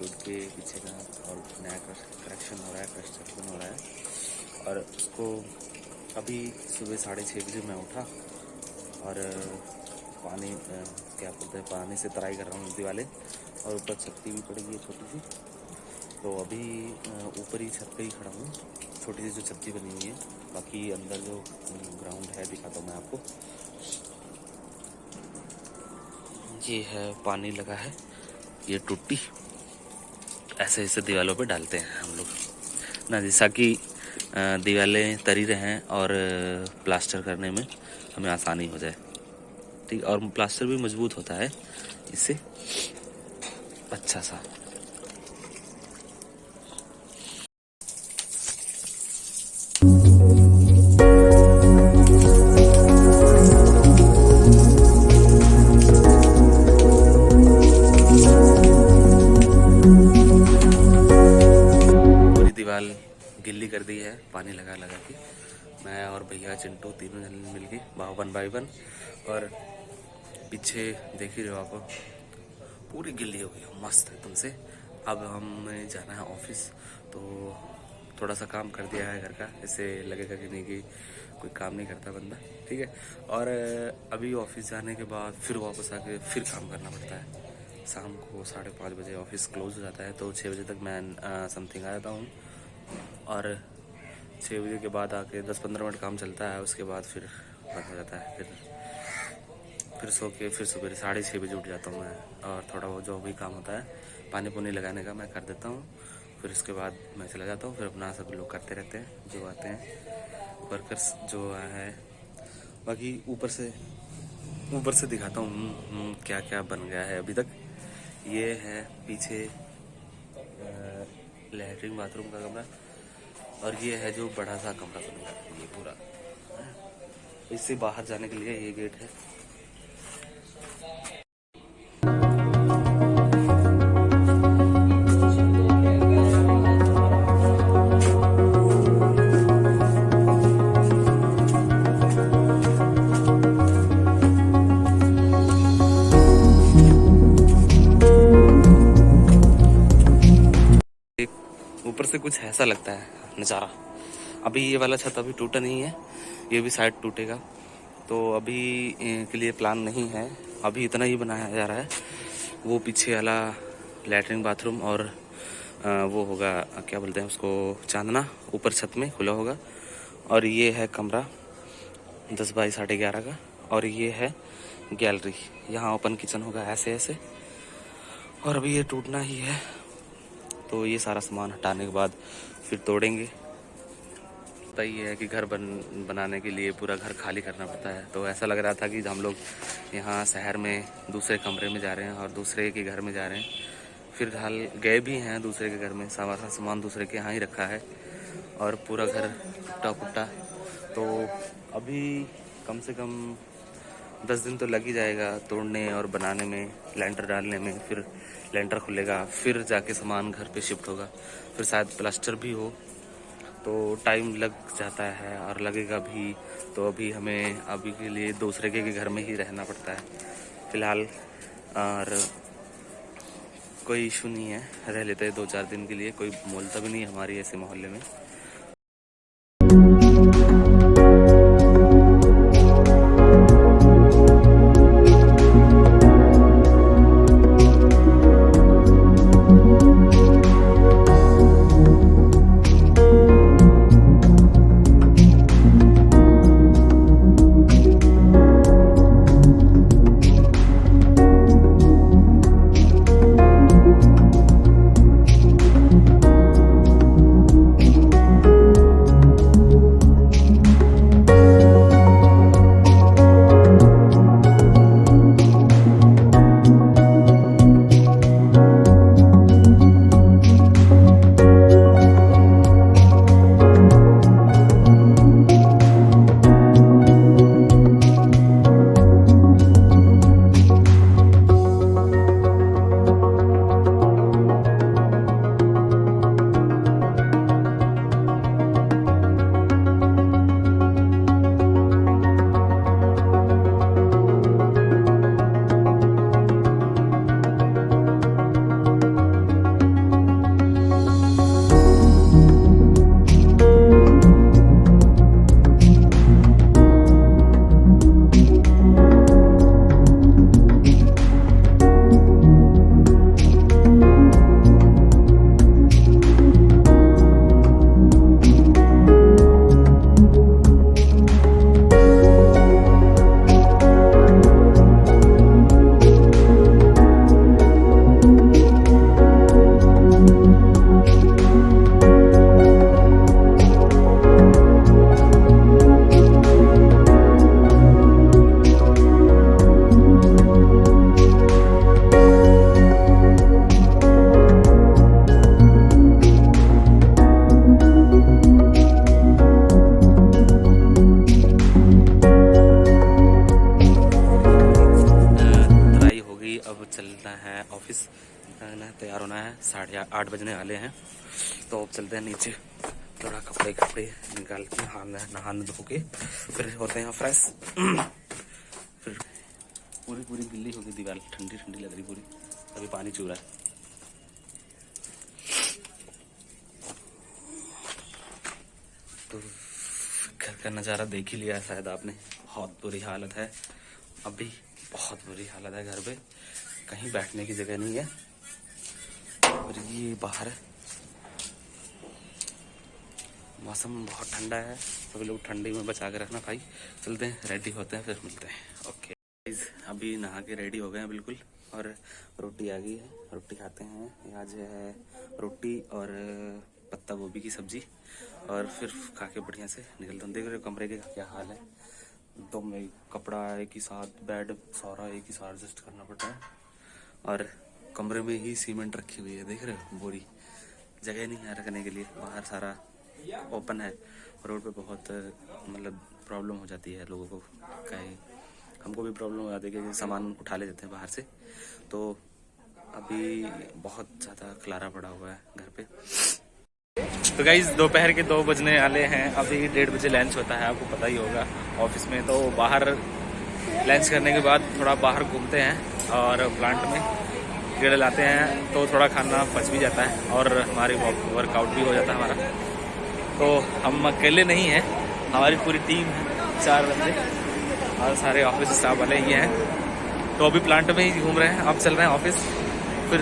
टूट के पीछे का और नया करेक्शन हो रहा है, कंस्ट्रक्शन हो रहा है। और उसको अभी सुबह 6:30 बजे मैं उठा और पानी क्या बोलते हैं, पानी से तराई कर रहा हूँ दीवारें, और ऊपर छत्ती भी पड़ी है छोटी सी। तो अभी ऊपर ही छत पे ही खड़ा हूँ, छोटी सी जो छत्ती बनी हुई है। बाकी अंदर जो ग्राउंड है दिखाता हूँ मैं आपको। ये है पानी लगा है, ये टूटी ऐसे ऐसे दीवारों पे डालते हैं हम लोग ना, जैसा कि दीवारें तरी रहें और प्लास्टर करने में हमें आसानी हो जाए। ठीक, और प्लास्टर भी मजबूत होता है इससे अच्छा सा। पूरी दीवार गिल्ली कर दी है पानी लगा लगा के। मैं और भैया चिंटू तीनों जन मिल के 1 बाय 1। और पीछे देख ही रहे हो आप, पूरी गिल्ली हो गई मस्त एकदम से। अब हमें जाना है ऑफिस, तो थोड़ा सा काम कर दिया है घर का, इससे लगेगा कि नहीं कि कोई काम नहीं करता बंदा। ठीक है, और अभी ऑफिस जाने के बाद फिर वापस आके फिर काम करना पड़ता है। शाम को 5:30 बजे ऑफिस क्लोज हो जाता है, तो 6 बजे तक मैं समथिंग आ जाता हूँ। और 6 बजे के बाद आके 10-15 मिनट काम चलता है, उसके बाद फिर बंद हो जाता है। फिर सो के फिर सुबह 6:30 बजे उठ जाता हूँ मैं, और थोड़ा बहुत जो भी काम होता है पानी पुनी लगाने का मैं कर देता हूँ। फिर उसके बाद मैं चला जाता हूँ। फिर अपना सब लोग करते रहते हैं जो आते हैं वर्कर्स जो है। बाकी ऊपर से दिखाता हूँ क्या क्या बन गया है अभी तक। ये है पीछे लैट्रिन बाथरूम का कमरा, और ये है जो बड़ा सा कमरा बनेगा ये पूरा। इससे बाहर जाने के लिए ये गेट है। ऊपर से कुछ ऐसा लगता है नज़ारा। अभी ये वाला छत अभी टूटा नहीं है, ये भी शायद टूटेगा, तो अभी के लिए प्लान नहीं है। अभी इतना ही बनाया जा रहा है। वो पीछे वाला लैट्रिन बाथरूम और वो होगा क्या बोलते हैं उसको, चांदना ऊपर छत में खुला होगा। और ये है कमरा 10 बाई 11:30 का, और ये है गैलरी। यहाँ ओपन किचन होगा ऐसे ऐसे। और अभी ये टूटना ही है, तो ये सारा सामान हटाने के बाद फिर तोड़ेंगे। पता ही है कि घर बनाने के लिए पूरा घर खाली करना पड़ता है। तो ऐसा लग रहा था कि हम लोग यहाँ शहर में दूसरे कमरे में जा रहे हैं और दूसरे के घर में जा रहे हैं। फिलहाल गए भी हैं दूसरे के घर में, सारा सामान दूसरे के यहाँ ही रखा है, और पूरा घर टूटा फूटा। तो अभी कम से कम 10 दिन तो लग ही जाएगा तोड़ने और बनाने में, लेंटर डालने में। फिर लेंटर खुलेगा, फिर जाके सामान घर पे शिफ्ट होगा, फिर शायद प्लास्टर भी हो, तो टाइम लग जाता है और लगेगा भी। तो अभी हमें अभी के लिए दूसरे के घर में ही रहना पड़ता है फ़िलहाल। और कोई इशू नहीं है, रह लेते हैं 2-4 दिन के लिए, कोई बोलता भी नहीं हमारी ऐसे मोहल्ले में। या 8 बजने वाले हैं। तो अब चलते हैं नीचे, थोड़ा कपड़े निकाल के नहाने धो के फिर होते हैं फ्रेश। फिर पूरी गिल्ली होगी दीवार, ठंडी लग रही पूरी, अभी पानी चू रहा है। तो घर का नज़ारा देख ही लिया है शायद आपने, बहुत बुरी हालत है, अभी बहुत बुरी हालत है घर पे, कहीं बैठने की जगह नहीं है। और ये बाहर है, मौसम बहुत ठंडा है, सभी लोग ठंडी में बचा के रखना भाई। चलते हैं, रेडी होते हैं, फिर मिलते हैं। ओके अभी नहा के रेडी हो गए हैं बिल्कुल, और रोटी आ गई है, रोटी खाते हैं। आज है रोटी और पत्ता गोभी की सब्जी, और फिर खा के बढ़िया से निकलते हैं। देख रहे हो कमरे के क्या हाल है, तो में कपड़ा एक ही साथ, बेड सारा एक ही साथ एडजस्ट करना पड़ता है, और कमरे में ही सीमेंट रखी हुई है, देख रहे हो बोरी, जगह नहीं है रखने के लिए। बाहर सारा ओपन है, रोड पे बहुत मतलब प्रॉब्लम हो जाती है लोगों को, कहीं हमको भी प्रॉब्लम हो जाती है कि सामान उठा ले जाते हैं बाहर से। तो अभी बहुत ज़्यादा खलारा पड़ा हुआ है घर पे। तो गाइस दोपहर के 2 बजने वाले हैं, अभी 1:30 बजे लंच होता है, आपको पता ही होगा ऑफिस में। तो बाहर लंच करने के बाद थोड़ा बाहर घूमते हैं और प्लांट में गेड़े लाते हैं, तो थोड़ा खाना पच भी जाता है और हमारी वर्कआउट भी हो जाता है हमारा। तो हम अकेले नहीं हैं, हमारी पूरी टीम है, 4 बंदे, और सारे ऑफिस स्टाफ वाले ही हैं। तो अभी प्लांट में ही घूम रहे हैं, अब चल रहे हैं ऑफिस। फिर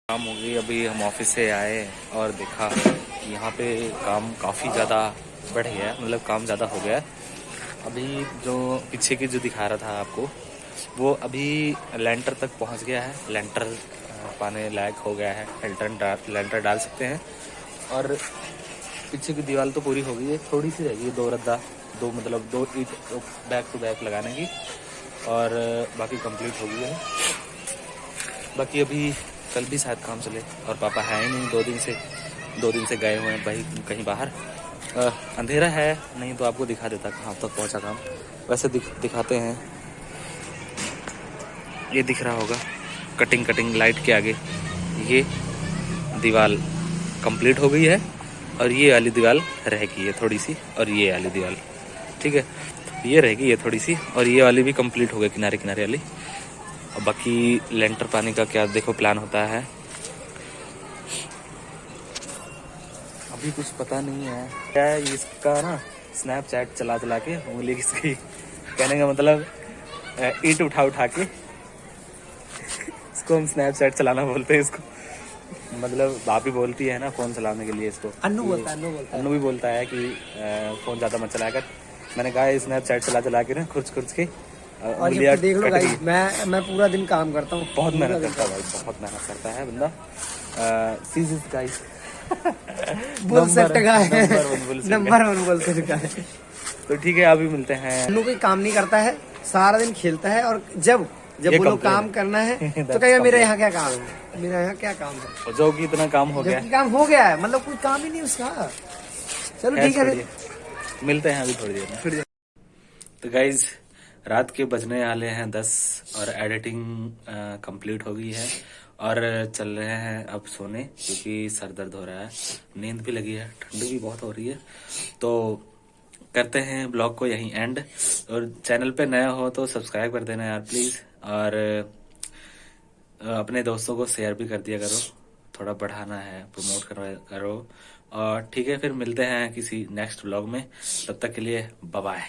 काम हो गई, अभी हम ऑफिस से आए और देखा कि यहाँ पे काम काफ़ी ज़्यादा बढ़ गया है, मतलब काम ज़्यादा हो गया है। अभी जो पीछे की जो दिखा रहा था आपको, वो अभी लेंटर तक पहुँच गया है, लेंटर पाने लायक हो गया है, लेंटर डाल सकते हैं। और पीछे की दीवार तो पूरी हो गई है, थोड़ी सी रह गई है, 2 रद्दा, 2 ईंट बैक टू बैक लगाने की, और बाकी कंप्लीट हो गई है। बाकी अभी कल भी शायद काम चले, और पापा है ही नहीं, 2 दिन से गए हुए हैं भाई कहीं बाहर। अंधेरा है, नहीं तो आपको दिखा देता कहाँ तक पहुँचा काम। वैसे दिखाते हैं, ये दिख रहा होगा कटिंग लाइट के आगे, ये दीवार कंप्लीट हो गई है, और ये वाली दीवार रह गई है थोड़ी सी, और ये वाली दीवार ठीक है, ये रह गई है थोड़ी सी, और ये वाली भी कंप्लीट हो गई किनारे वाली। और बाकी लेंटर पानी का क्या देखो प्लान होता है, अभी कुछ पता नहीं है क्या है। इसका ना स्नैपचैट चला के उंगली किसकी, कहने का मतलब ईंट उठा के इसको हम स्नैपचैट चलाना बोलते हैं इसको, मतलब भाभी बोलती है ना फ़ोन चलाने के लिए इसको, अन्नू भी बोलता है कि फ़ोन ज़्यादा मत चलाया कर। मैंने कहा स्नैपचैट चला के ना खुर्च के, और ये देख लो गाइस, मैं पूरा दिन काम करता हूँ, बहुत मेहनत करता है भाई, बहुत मेहनत करता है बंदा। गाइस नंबर 1 बोल सकता है। तो ठीक है, अभी मिलते हैं। अन्नू कोई काम नहीं करता है, सारा दिन खेलता है, और जब बोलो काम करना है तो कहेगा मेरे यहाँ क्या काम है, मेरे यहाँ क्या काम है, जो कि इतना काम हो गया, काम हो गया है, मतलब कोई काम ही नहीं उसका। चलो ठीक है, मिलते हैं अभी थोड़ी देर में। तो गाइज रात के बजने वाले हैं 10, और एडिटिंग कंप्लीट हो गई है, और चल रहे हैं अब सोने, क्योंकि सर दर्द हो रहा है, नींद भी लगी है, ठंडी भी बहुत हो रही है। तो करते हैं ब्लॉग को यहीं एंड, और चैनल पे नया हो तो सब्सक्राइब कर देना यार प्लीज़, और अपने दोस्तों को शेयर भी कर दिया करो, थोड़ा बढ़ाना है, प्रमोट करो। और ठीक है, फिर मिलते हैं किसी नेक्स्ट ब्लॉग में, तब तक के लिए बाय बाय।